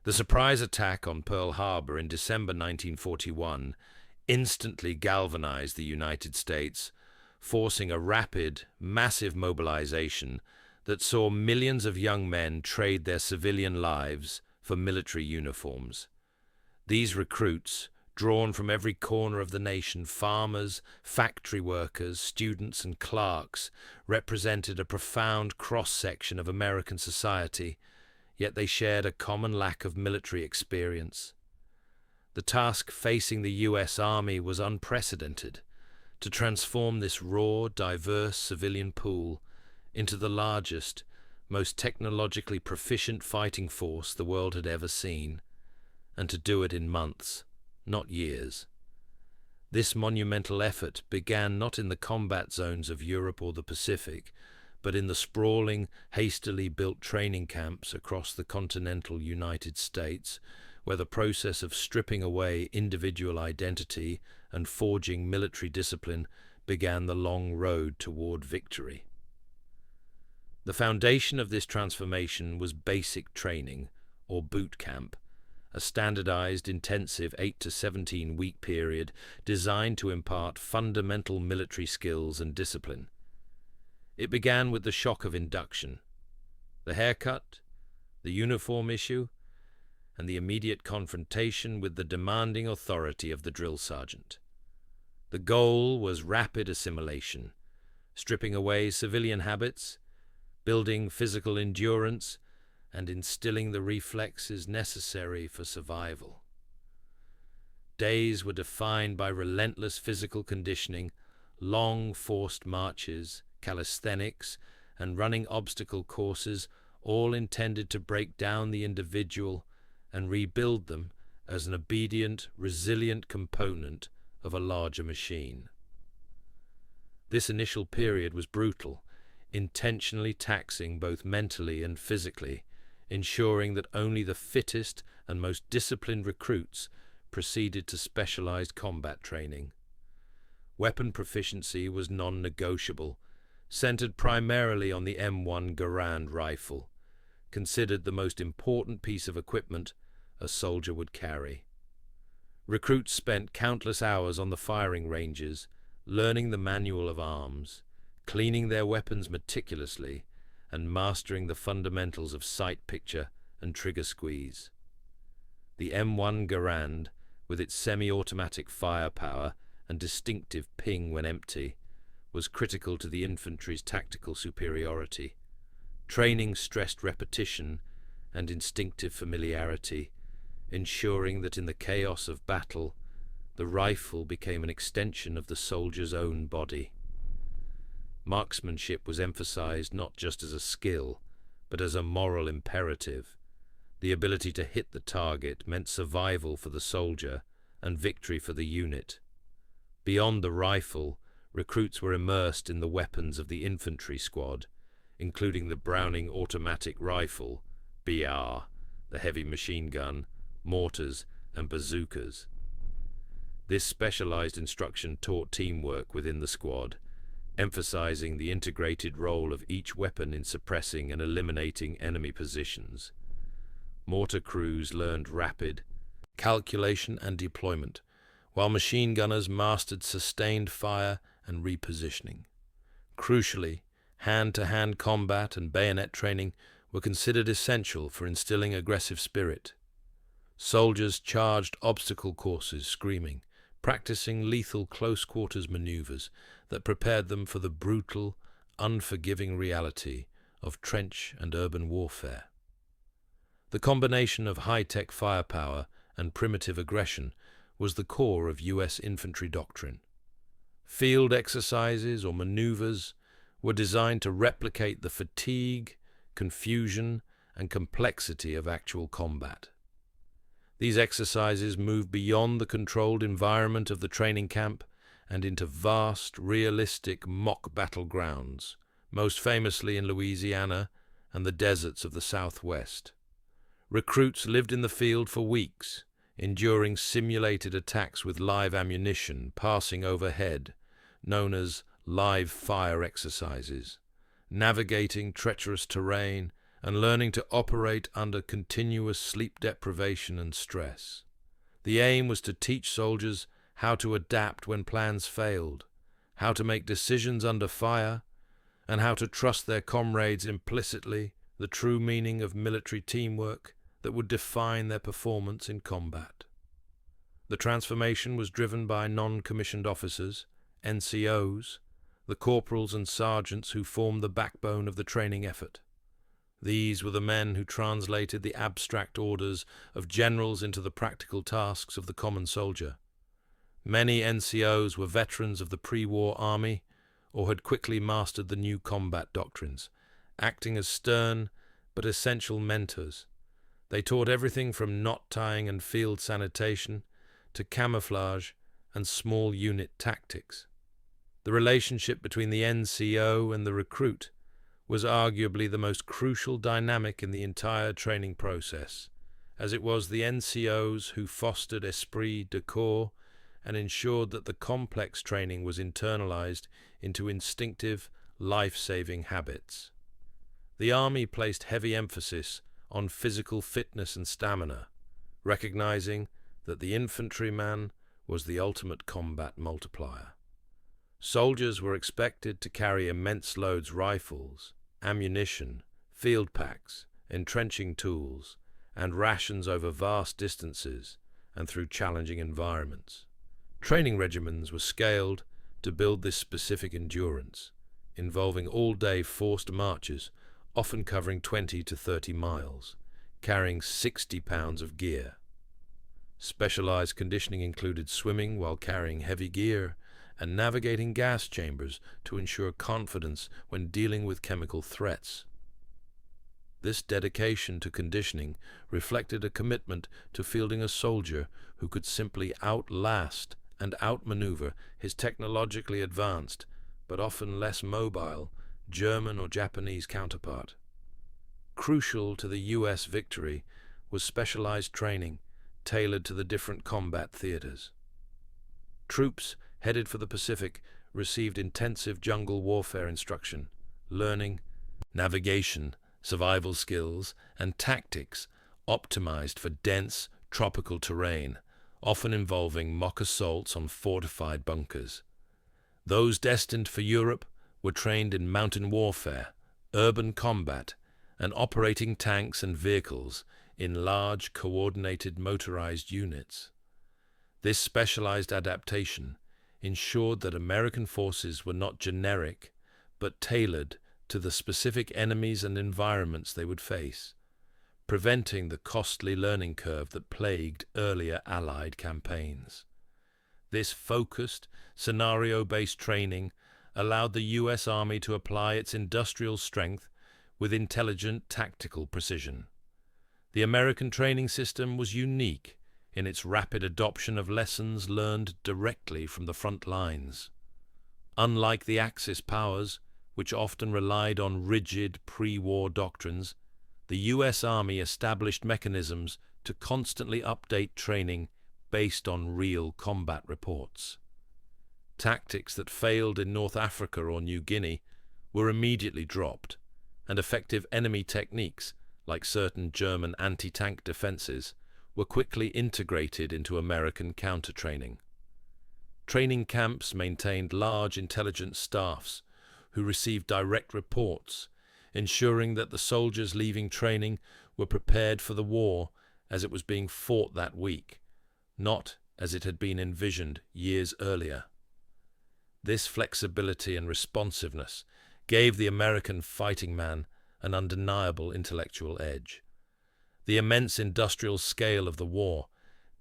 The surprise attack on Pearl Harbor in December 1941 instantly galvanized the United States, forcing a rapid, massive mobilization that saw millions of young men trade their civilian lives for military uniforms. These recruits, drawn from every corner of the nation, farmers, factory workers, students, and clerks, represented a profound cross-section of American society, yet they shared a common lack of military experience. The task facing the U.S. Army was unprecedented: to transform this raw, diverse civilian pool into the largest, most technologically proficient fighting force the world had ever seen, and to do it in months, not years. This monumental effort began not in the combat zones of Europe or the Pacific, but in the sprawling, hastily built training camps across the continental United States, where the process of stripping away individual identity and forging military discipline began the long road toward victory. The foundation of this transformation was basic training, or boot camp, a standardized, intensive 8 to 17-week period designed to impart fundamental military skills and discipline. It began with the shock of induction, the haircut, the uniform issue, and the immediate confrontation with the demanding authority of the drill sergeant. The goal was rapid assimilation, stripping away civilian habits, building physical endurance, and instilling the reflexes necessary for survival. Days were defined by relentless physical conditioning, long forced marches, calisthenics, and running obstacle courses, all intended to break down the individual and rebuild them as an obedient, resilient component of a larger machine. This initial period was brutal, intentionally taxing both mentally and physically, ensuring that only the fittest and most disciplined recruits proceeded to specialized combat training. Weapon proficiency was non-negotiable, centered primarily on the M1 Garand rifle, considered the most important piece of equipment a soldier would carry. Recruits spent countless hours on the firing ranges, learning the manual of arms, cleaning their weapons meticulously, and mastering the fundamentals of sight picture and trigger squeeze. The M1 Garand, with its semi-automatic firepower and distinctive ping when empty, was critical to the infantry's tactical superiority. Training stressed repetition and instinctive familiarity, ensuring that in the chaos of battle, the rifle became an extension of the soldier's own body. Marksmanship was emphasized not just as a skill, but as a moral imperative. The ability to hit the target meant survival for the soldier and victory for the unit. Beyond the rifle, recruits were immersed in the weapons of the infantry squad, including the Browning automatic rifle, BR, the heavy machine gun, mortars, and bazookas. This specialized instruction taught teamwork within the squad, emphasizing the integrated role of each weapon in suppressing and eliminating enemy positions. Mortar crews learned rapid calculation and deployment, while machine gunners mastered sustained fire and repositioning. Crucially, hand-to-hand combat and bayonet training were considered essential for instilling aggressive spirit. Soldiers charged obstacle courses screaming, practicing lethal close-quarters maneuvers that prepared them for the brutal, unforgiving reality of trench and urban warfare. The combination of high-tech firepower and primitive aggression was the core of U.S. infantry doctrine. Field exercises or maneuvers were designed to replicate the fatigue, confusion, and complexity of actual combat. These exercises moved beyond the controlled environment of the training camp and into vast, realistic mock battlegrounds, most famously in Louisiana and the deserts of the Southwest. Recruits lived in the field for weeks, enduring simulated attacks with live ammunition passing overhead, known as live fire exercises, navigating treacherous terrain and learning to operate under continuous sleep deprivation and stress. The aim was to teach soldiers how to adapt when plans failed, how to make decisions under fire, and how to trust their comrades implicitly, the true meaning of military teamwork that would define their performance in combat. The transformation was driven by non-commissioned officers, NCOs, the corporals and sergeants who formed the backbone of the training effort. These were the men who translated the abstract orders of generals into the practical tasks of the common soldier. Many NCOs were veterans of the pre-war army or had quickly mastered the new combat doctrines, acting as stern but essential mentors. They taught everything from knot tying and field sanitation to camouflage and small unit tactics. The relationship between the NCO and the recruit was arguably the most crucial dynamic in the entire training process, as it was the NCOs who fostered esprit de corps and ensured that the complex training was internalized into instinctive, life-saving habits. The Army placed heavy emphasis on physical fitness and stamina, recognizing that the infantryman was the ultimate combat multiplier. Soldiers were expected to carry immense loads rifles, ammunition, field packs, entrenching tools, and rations over vast distances and through challenging environments. Training regimens were scaled to build this specific endurance, involving all-day forced marches, often covering 20 to 30 miles, carrying 60 pounds of gear. Specialized conditioning included swimming while carrying heavy gear and navigating gas chambers to ensure confidence when dealing with chemical threats. This dedication to conditioning reflected a commitment to fielding a soldier who could simply outlast and outmaneuver his technologically advanced, but often less mobile, German or Japanese counterpart. Crucial to the U.S. victory was specialized training tailored to the different combat theaters. Troops headed for the Pacific received intensive jungle warfare instruction, learning navigation, survival skills, and tactics optimized for dense, tropical terrain, often involving mock assaults on fortified bunkers. Those destined for Europe were trained in mountain warfare, urban combat, and operating tanks and vehicles in large, coordinated motorized units. This specialized adaptation ensured that American forces were not generic, but tailored to the specific enemies and environments they would face, preventing the costly learning curve that plagued earlier Allied campaigns. This focused, scenario-based training allowed the U.S. Army to apply its industrial strength with intelligent tactical precision. The American training system was unique in its rapid adoption of lessons learned directly from the front lines. Unlike the Axis powers, which often relied on rigid pre-war doctrines, the U.S. Army established mechanisms to constantly update training based on real combat reports. Tactics that failed in North Africa or New Guinea were immediately dropped, and effective enemy techniques, like certain German anti-tank defenses, were quickly integrated into American counter-training. Training camps maintained large intelligence staffs who received direct reports, ensuring that the soldiers leaving training were prepared for the war as it was being fought that week, not as it had been envisioned years earlier. This flexibility and responsiveness gave the American fighting man an undeniable intellectual edge. The immense industrial scale of the war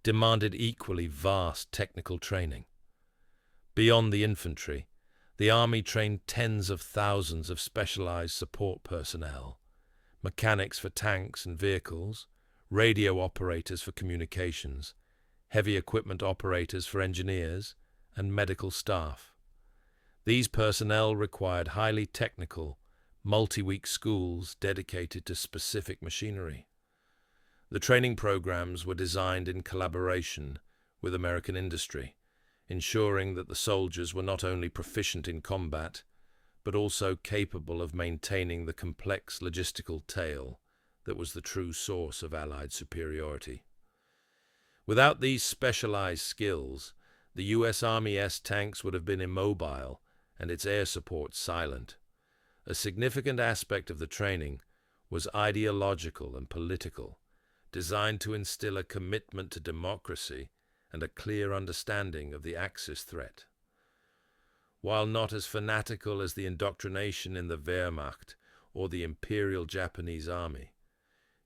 demanded equally vast technical training. Beyond the infantry, the Army trained tens of thousands of specialized support personnel, mechanics for tanks and vehicles, radio operators for communications, heavy equipment operators for engineers, and medical staff. These personnel required highly technical, multi-week schools dedicated to specific machinery. The training programs were designed in collaboration with American industry, ensuring that the soldiers were not only proficient in combat, but also capable of maintaining the complex logistical tail that was the true source of Allied superiority. Without these specialized skills, the U.S. Army S-tanks would have been immobile and its air support silent. A significant aspect of the training was ideological and political, designed to instill a commitment to democracy and a clear understanding of the Axis threat. While not as fanatical as the indoctrination in the Wehrmacht or the Imperial Japanese Army,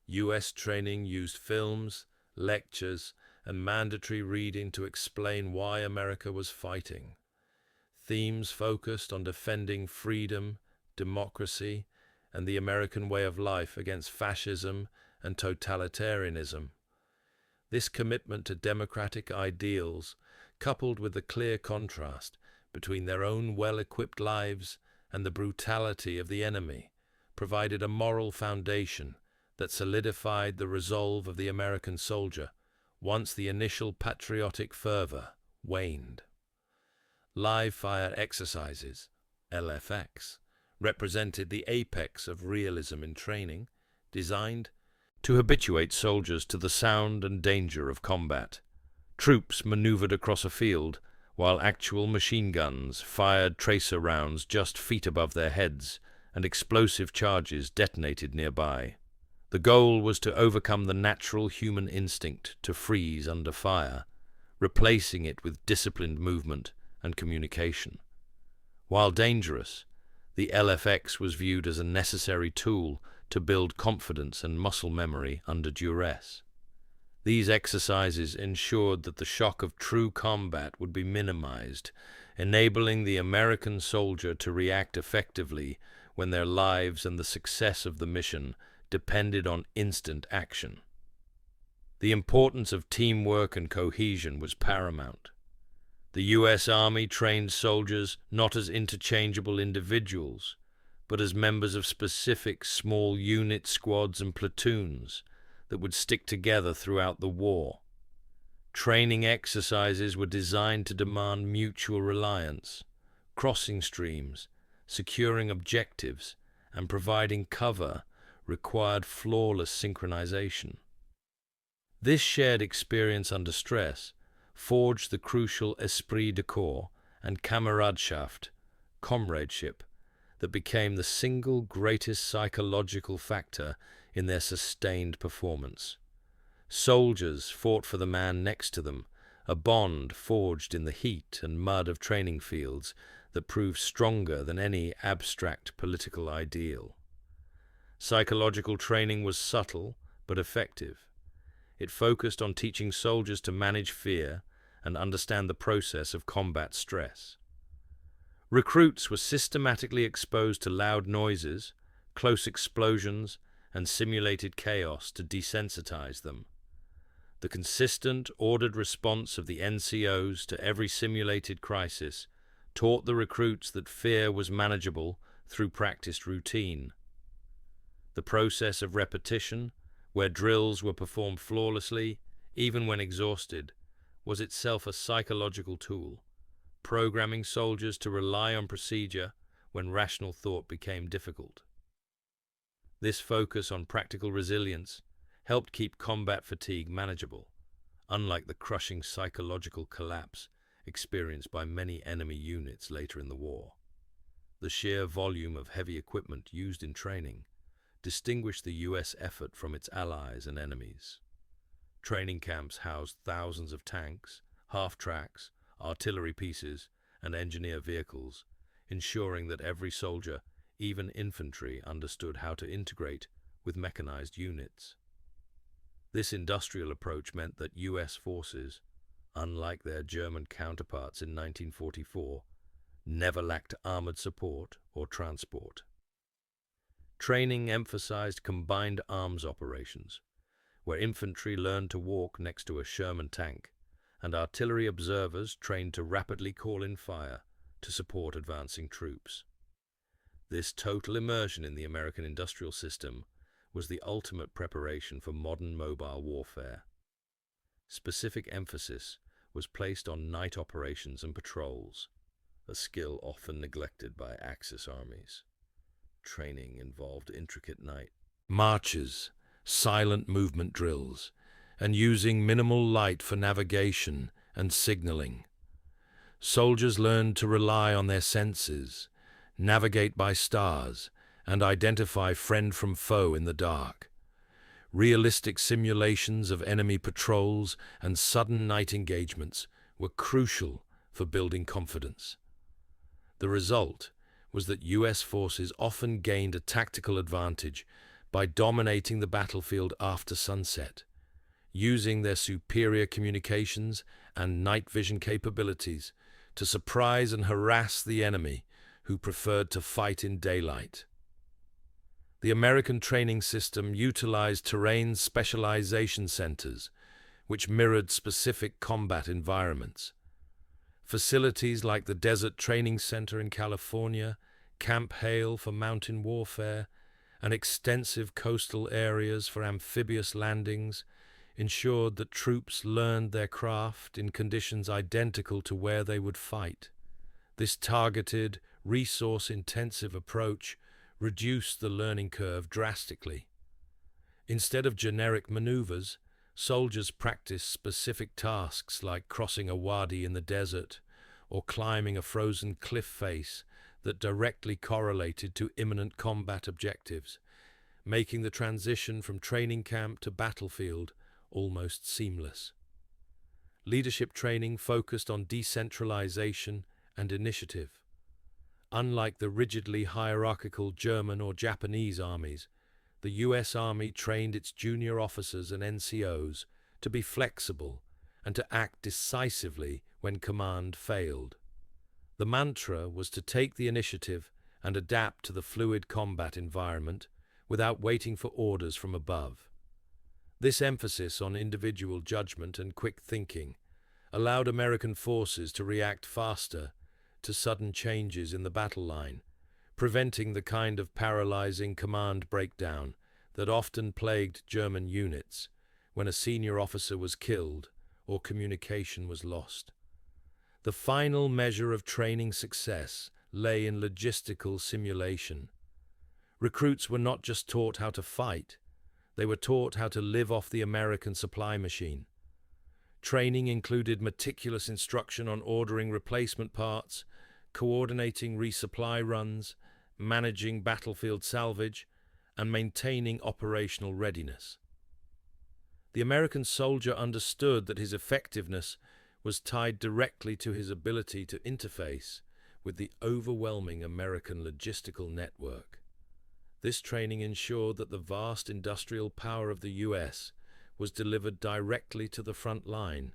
U.S. training used films, lectures, and mandatory reading to explain why America was fighting. Themes focused on defending freedom, democracy, and the American way of life against fascism and totalitarianism. This commitment to democratic ideals, coupled with the clear contrast between their own well-equipped lives and the brutality of the enemy, provided a moral foundation that solidified the resolve of the American soldier once the initial patriotic fervor waned. Live-fire exercises, LFX, represented the apex of realism in training, designed to habituate soldiers to the sound and danger of combat. Troops maneuvered across a field, while actual machine guns fired tracer rounds just feet above their heads, and explosive charges detonated nearby. The goal was to overcome the natural human instinct to freeze under fire, replacing it with disciplined movement and communication. While dangerous, the LFX was viewed as a necessary tool to build confidence and muscle memory under duress. These exercises ensured that the shock of true combat would be minimized, enabling the American soldier to react effectively when their lives and the success of the mission depended on instant action. The importance of teamwork and cohesion was paramount. The U.S. Army trained soldiers not as interchangeable individuals, but as members of specific small unit squads and platoons that would stick together throughout the war. Training exercises were designed to demand mutual reliance, crossing streams, securing objectives, and providing cover required flawless synchronization. This shared experience under stress forged the crucial esprit de corps and Kameradschaft, comradeship, that became the single greatest psychological factor in their sustained performance. Soldiers fought for the man next to them, a bond forged in the heat and mud of training fields that proved stronger than any abstract political ideal. Psychological training was subtle but effective. It focused on teaching soldiers to manage fear and understand the process of combat stress. Recruits were systematically exposed to loud noises, close explosions, and simulated chaos to desensitize them. The consistent, ordered response of the NCOs to every simulated crisis taught the recruits that fear was manageable through practiced routine. The process of repetition, where drills were performed flawlessly, even when exhausted, was itself a psychological tool, programming soldiers to rely on procedure when rational thought became difficult. This focus on practical resilience helped keep combat fatigue manageable, unlike the crushing psychological collapse experienced by many enemy units later in the war. The sheer volume of heavy equipment used in training distinguished the U.S. effort from its allies and enemies. Training camps housed thousands of tanks, half-tracks, artillery pieces, and engineer vehicles, ensuring that every soldier, even infantry, understood how to integrate with mechanized units. This industrial approach meant that U.S. forces, unlike their German counterparts in 1944, never lacked armored support or transport. Training emphasized combined arms operations, where infantry learned to walk next to a Sherman tank, and artillery observers trained to rapidly call in fire to support advancing troops. This total immersion in the American industrial system was the ultimate preparation for modern mobile warfare. Specific emphasis was placed on night operations and patrols, a skill often neglected by Axis armies. Training involved intricate night marches, silent movement drills, and using minimal light for navigation and signaling. Soldiers learned to rely on their senses, navigate by stars, and identify friend from foe in the dark. Realistic simulations of enemy patrols and sudden night engagements were crucial for building confidence. The result was that US forces often gained a tactical advantage by dominating the battlefield after sunset, using their superior communications and night vision capabilities to surprise and harass the enemy who preferred to fight in daylight. The American training system utilized terrain specialization centers, which mirrored specific combat environments. Facilities like the Desert Training Center in California, Camp Hale for mountain warfare, and extensive coastal areas for amphibious landings ensured that troops learned their craft in conditions identical to where they would fight. This targeted, resource-intensive approach reduced the learning curve drastically. Instead of generic maneuvers, soldiers practiced specific tasks like crossing a wadi in the desert or climbing a frozen cliff face that directly correlated to imminent combat objectives, making the transition from training camp to battlefield almost seamless. Leadership training focused on decentralization and initiative. Unlike the rigidly hierarchical German or Japanese armies, the US Army trained its junior officers and NCOs to be flexible and to act decisively when command failed. The mantra was to take the initiative and adapt to the fluid combat environment without waiting for orders from above. This emphasis on individual judgment and quick thinking allowed American forces to react faster to sudden changes in the battle line, preventing the kind of paralyzing command breakdown that often plagued German units when a senior officer was killed or communication was lost. The final measure of training success lay in logistical simulation. Recruits were not just taught how to fight, they were taught how to live off the American supply machine. Training included meticulous instruction on ordering replacement parts, coordinating resupply runs, managing battlefield salvage, and maintaining operational readiness. The American soldier understood that his effectiveness was tied directly to his ability to interface with the overwhelming American logistical network. This training ensured that the vast industrial power of the US was delivered directly to the front line,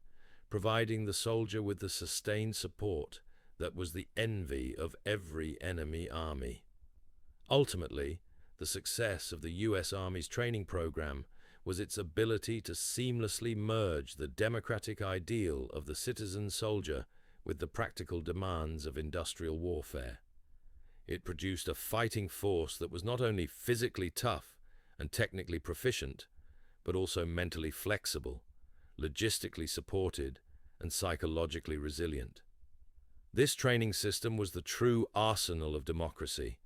providing the soldier with the sustained support that was the envy of every enemy army. Ultimately, the success of the US Army's training program was its ability to seamlessly merge the democratic ideal of the citizen soldier with the practical demands of industrial warfare. It produced a fighting force that was not only physically tough and technically proficient, but also mentally flexible, logistically supported, and psychologically resilient. This training system was the true arsenal of democracy,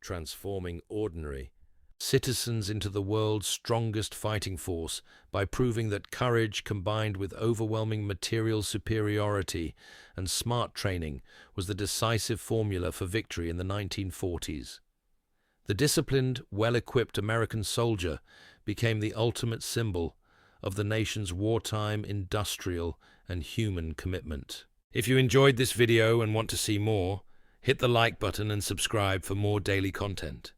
transforming ordinary citizens into the world's strongest fighting force by proving that courage combined with overwhelming material superiority and smart training was the decisive formula for victory in the 1940s. The disciplined, well-equipped American soldier became the ultimate symbol of the nation's wartime industrial and human commitment. If you enjoyed this video and want to see more, hit the like button and subscribe for more daily content.